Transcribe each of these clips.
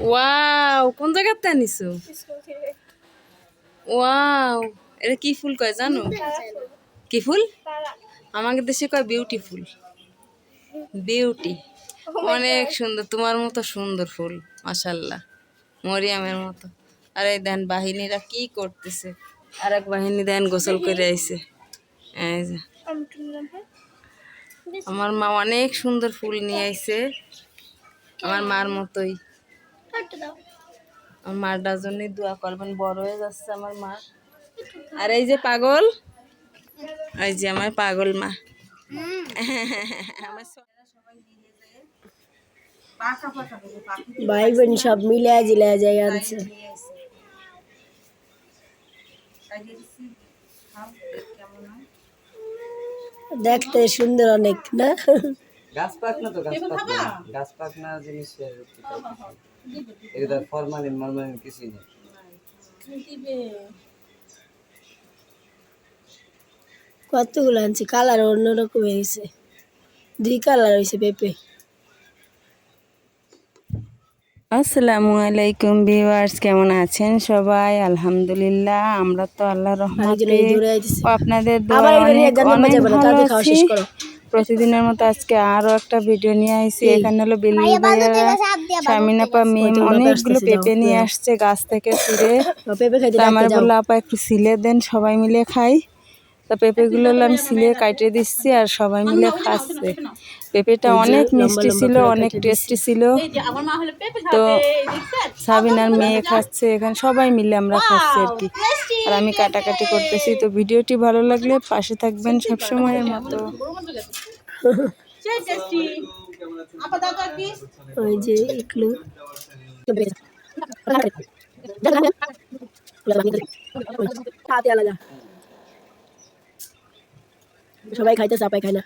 Wow, কোন জায়গাতে আনিছো? ওয়াও, এটা কি ফুল কয় জানো? কি ফুল? আমাদের দেশে কয় বিউটিফুল। বিউটি, অনেক সুন্দর, তোমার মতো সুন্দর ফুল, মাশাআল্লাহ, মরিয়ামের মতো। আর এই দেন বাহিনীরা কি করতেছে, আর এক বাহিনী দেন গোসল করে আইছে। এই যে আমার মা অনেক সুন্দর ফুল নিয়ে আইছে, আমার মার মতোই। আমার মার জন্যই দোয়া করবেন, বড় হয়ে যাচ্ছে আমার মা। আর এই যে পাগল, এই যে আমার পাগল মা। ভাই বোন সব মিলে জিলে যায় আনছে। দেখতে সুন্দর অনেক না? গাছ পাক না তো, গাছ পাক না জিনিসের এটা ফরমালিন মরমালিন কিছুই নেই। কতগুলো আনছে, কালার অন্যরকম হয়েছে, 2 কালার হয়েছে পেঁপে। আসসালামু আলাইকুম ভিউয়ার্স, কেমন আছেন সবাই? আলহামদুলিল্লাহ, আমরা তো আল্লাহর রহমতে ও আপনাদের দোয়ায় অনেক অনেক ভালো আছি। প্রতিদিনের মতো আজকে আরো একটা ভিডিও নিয়ে আইছি। এখানে হলো বিল্লি ভাইয়ারা, শামিন আপা, মিম অনেকগুলো পেঁপে নিয়ে আসছে গাছ থেকে ছিঁড়ে। আমার বললো আপা একটু ছিলে দেন, সবাই মিলে খাই। তা পেঁপেগুলো আমি সিলে কাটে দিচ্ছি আর সবাই মিলে খাচ্ছে। পেঁপেটা অনেক মিষ্টি ছিল, অনেক টেস্টি ছিল। তো সাবিনার মেয়ে খাচ্ছে, এখানে সবাই মিলে আমরা খাচ্ছি আর কি। আর আমি কাটাকাটি করতেছি। তো ভিডিওটি ভালো লাগলে পাশে থাকবেন সবসময়ের মতো। ওই যে ইকলু সবাই খাইতে, চাপাই খায় না।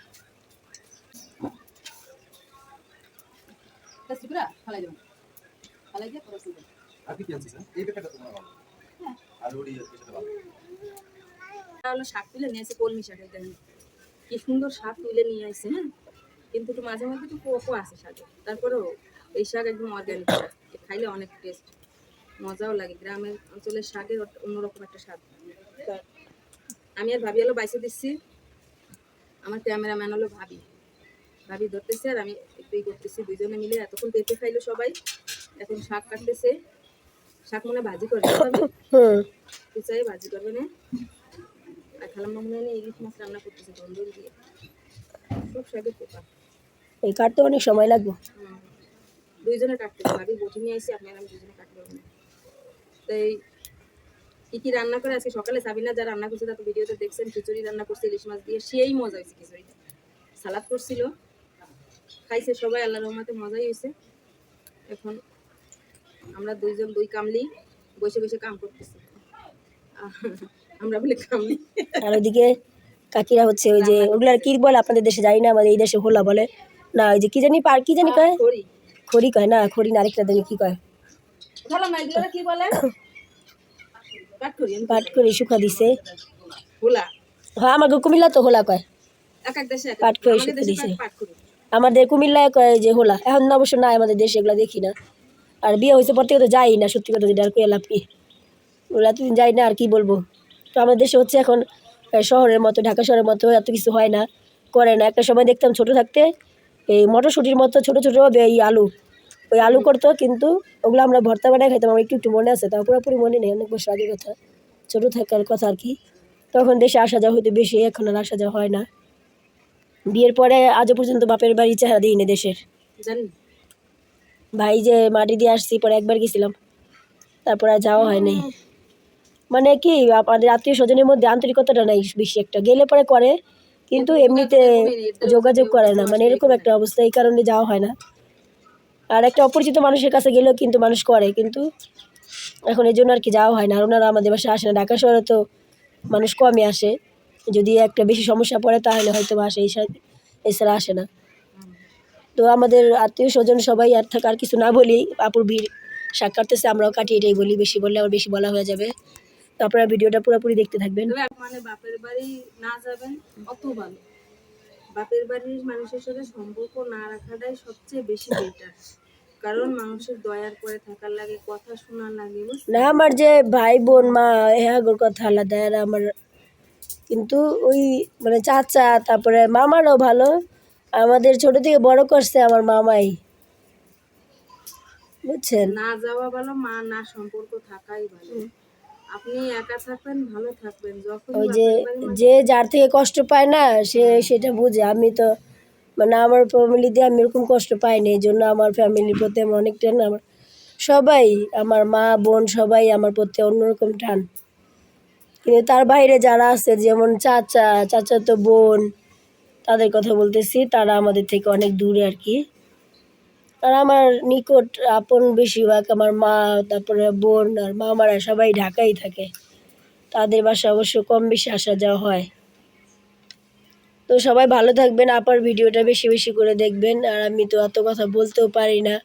শাক তুলে নিয়ে আসে, কলমি শাক, কি সুন্দর শাক তুলে নিয়ে আসে। হ্যাঁ, কিন্তু একটু মাঝে মধ্যে একটু পোকও আছে শাকে, তারপরেও এই শাক একদম অর্গানিক শাক, খাইলে অনেক টেস্ট, মজাও লাগে। গ্রামের অঞ্চলের শাকের অন্যরকম একটা স্বাদ। আমি আর ভাবি হলো বাইসে দিচ্ছি, আমার ক্যামেরাম্যান হলো ভাবি, ভাবি ধরতেছে আর আমি একটুই করতেছি, দুইজনে মিলে। এতক্ষণ পেঁপে খাইলো সবাই, এখন শাক কাটতেছে। শাক মনে ভাজি করবে, কুচাই ভাজি করবে না। আর খালাম মনে হয় ইলিশ মাছ রান্না করতেছে তন্দুর দিয়ে, খুব শাকের পোকা। এই কাটতে অনেক সময় লাগবে। দুইজনে কাটতেছে, ভাবি বটি নিয়ে আসি, আপনার আমি দুজনে কাটবো না। তাই কি কি রান্না করে আজকে সকালে সাবিনা যা রান্না করছে তা তো ভিডিওতে দেখছেন। খিচুড়ি রান্না করছে ইলিশ মাছ দিয়ে, সেই মজা হয়েছে খিচুড়িটা। সালাদ করছিল, খাইছে সবাই, আল্লাহর রহমতে মজাই হয়েছে। এখন আমরা দুইজন দুই কামলি বসে বসে কাম করতেছি। আমরা বলে কামলি। আর ওইদিকে কাকিরা হচ্ছে ওই যে ওগুলার কি বলে আপনাদের দেশে, জানি না, আমাদের এই দেশে হোলা বলে না, ওই যে কি জানি পার, কি জানি কয়, খড়ি কয় না, খড়ি না, আরেকটা জানি কি কয়, কি বলে, পাট করি শুকা দিছে। হোলা, হ্যাঁ আমাকে কুমিল্লা তো হোলা কয়, এক এক দেশে পাট করি শুকা দিছে। আমাদের কুমিল্লায় কয় যে হোলা। এখন অবশ্য নাই আমাদের দেশে, এগুলো দেখি না। আর বিয়ে হয়েছে পর থেকে তো যাই না, সত্যি কথা যেটা, আর কই লাভ কি, ওগুলো এতদিন যাই না, আর কি বলবো। তো আমাদের দেশে হচ্ছে এখন শহরের মতো, ঢাকা শহরের মতো এত কিছু হয় না, করে না। একটা সময় দেখতাম ছোটো থাকতে এই মটরশুঁটির মতো ছোটো ছোটো এই আলু, ওই আলু করতো, কিন্তু ওগুলো আমরা ভর্তা বানায় খাইতাম। আমার একটু একটু মনে আছে, তাও পুরোপুরি মনে নেই, অনেক বছর আগের কথা, ছোটো থাকার কথা আর কি। তখন দেশে আসা যাওয়া হয়তো বেশি, এখন আর আসা যাওয়া হয় না। বিয়ের পরে আজও পর্যন্ত বাপের বাড়ি চেহারা দিই না দেশের। ভাই যে মাটি দিয়ে আসছি, পরে একবার গেছিলাম, তারপর আর যাওয়া হয়নি। মানে কি আমাদের আত্মীয় স্বজনের মধ্যে আন্তরিকতাটা নাই বেশি একটা, গেলে পরে করে, কিন্তু এমনিতে যোগাযোগ করে না, মানে এরকম একটা অবস্থা, এই কারণে যাওয়া হয় না। আর একটা অপরিচিত মানুষের কাছে গেলেও কিন্তু মানুষ করে, কিন্তু এখন এই জন্য আর কি যাওয়া হয় না। আর ওনারা আমাদের বাসায় আসে না, ঢাকা শহরে তো মানুষ কমই আসে, যদি একটা বেশি সমস্যা পড়ে তাহলে হয়তো আসে, এছাড়া আসে না। তো আমাদের আত্মীয় স্বজন সবাই আর থাকা, আর কিছু না বলি, আপুর ভিড় শাক কাটতেছে, আমরাও কাটি, এটাই বলি, বেশি বললে আবার বেশি বলা হয়ে যাবে। তো আপনারা ভিডিওটা পুরোপুরি দেখতে থাকবেন। মানে বাপের বাড়ি না যাবেন অত ভালো, বাপের বাড়ির মানুষের সাথে সম্পর্ক না রাখাটাই সবচেয়ে বেশি বেটার। কারণ মানুষের দয়ার পরে থাকার লাগে, কথা শোনার লাগে, বুঝছেন? না আমার যে ভাই বোন মা হ্যাঁ কথা আলাদা, আর আমার কিন্তু ওই মানে চাচা তারপরে মামারও ভালো, আমাদের ছোট থেকে বড় করছে আমার মামাই, বুঝছেন। না যাওয়া ভালো, মা না সম্পর্ক থাকাই ভালো। আপনি একা থাকবেন, ভালো থাকবেন, যখন ওই যে যে যার থেকে কষ্ট পায় না সে সেটা বুঝে। আমি তো মানে আমার ফ্যামিলিতে আমি এরকম কষ্ট পাইনি, এই জন্য আমার ফ্যামিলির প্রতি আমার অনেক টান। আমার সবাই, আমার মা বোন সবাই আমার প্রতি অন্যরকম টান। কিন্তু তার বাইরে যারা আছে যেমন চাচা চাচাতো বোন, তাদের কথা বলতেছি, তারা আমাদের থেকে অনেক দূরে আর কি। আর আমার নিকট আপন বেশিরভাগ আমার মা, তারপরে বোন আর মামারা সবাই ঢাকায় থাকে, তাদের বাসা অবশ্য কম বেশি আসা যাওয়া হয়। তো সবাই ভালো থাকবেন, আপার ভিডিওটা বেশি বেশি করে দেখবেন। আর আমি তো অত কথা বলতেও পারি না,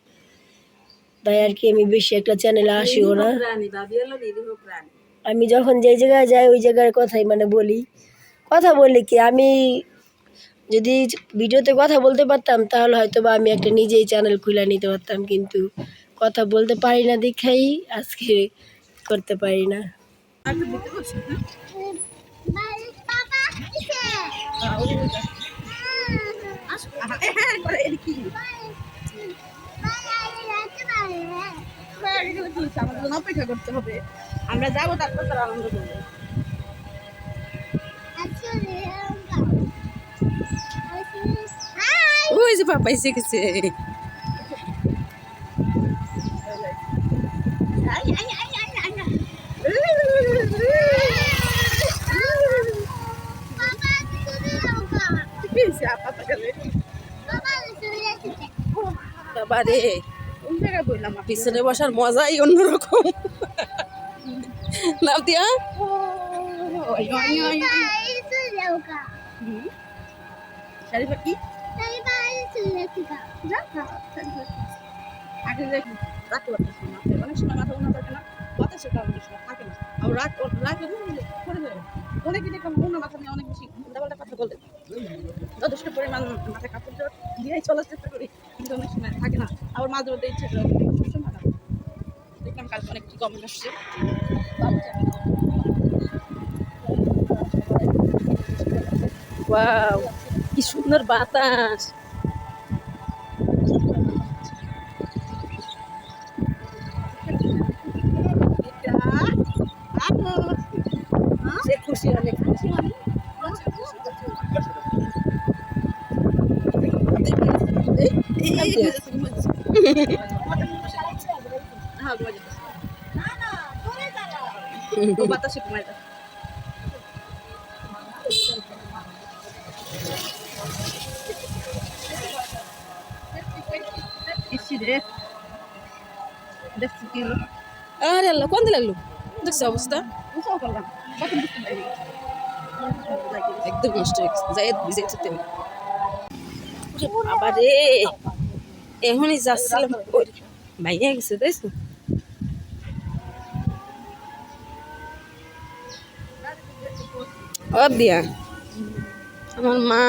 তাই আর কি আমি বেশি একটা চ্যানেলে আসিও না। প্রাণী, ভাবি হলো নিরীহ প্রাণী। আমি যখন যে জায়গায় যাই ওই জায়গার কথাই মানে বলি। কথা বলি কি, আমি যদি ভিডিওতে কথা বলতে পারতাম তাহলে হয়তো বা আমি একটা নিজেই চ্যানেল খুলে নিতে পারতাম, কিন্তু কথা বলতে পারি না দেখাই আজকে করতে পারি না। অপেক্ষা করতে হবে, আমরা যাবো, তারপর তারা আনন্দ করবো। ওই যে পাপা এসে গেছে। বাবারে, পিছনে বসার মজাই অন্যরকম। নাম দিয়া শাড়ি কি আগে রাখতে পারতেছি না, অনেক সময় মাথা উন্নত থাকে না, বাতাসের কারণে সময় থাকে না। আর রাগ রাগে করে দেবে অনেকে দেখলাম অন্য মাথা নিয়ে অনেক বেশি উল্টাপাল্টা কথা বলে, যথেষ্ট পরিমাণ মাথায় কাপড় দিয়েই চলার চেষ্টা করি, কিন্তু অনেক সময় থাকে না। আবার মাঝে মধ্যে ইচ্ছে করে সবসময় না। দেখলাম কালকে অনেক কিছু কমেন্ট আসছে। ওয়াও, কি সুন্দর বাতাস। সে খুশি, অনেক খুশি। বাতাসে কমাই দেয়। আরে আল্লাহ, কোন দিকে লাগলো? দেখছে অবস্থা একদম নষ্ট হয়ে গেছে, যাই ভিজে যেতে হবে। আবার এখনই যাচ্ছিলাম, ভাইয়া গেছে তাইছো। ও দিয়া আমার মা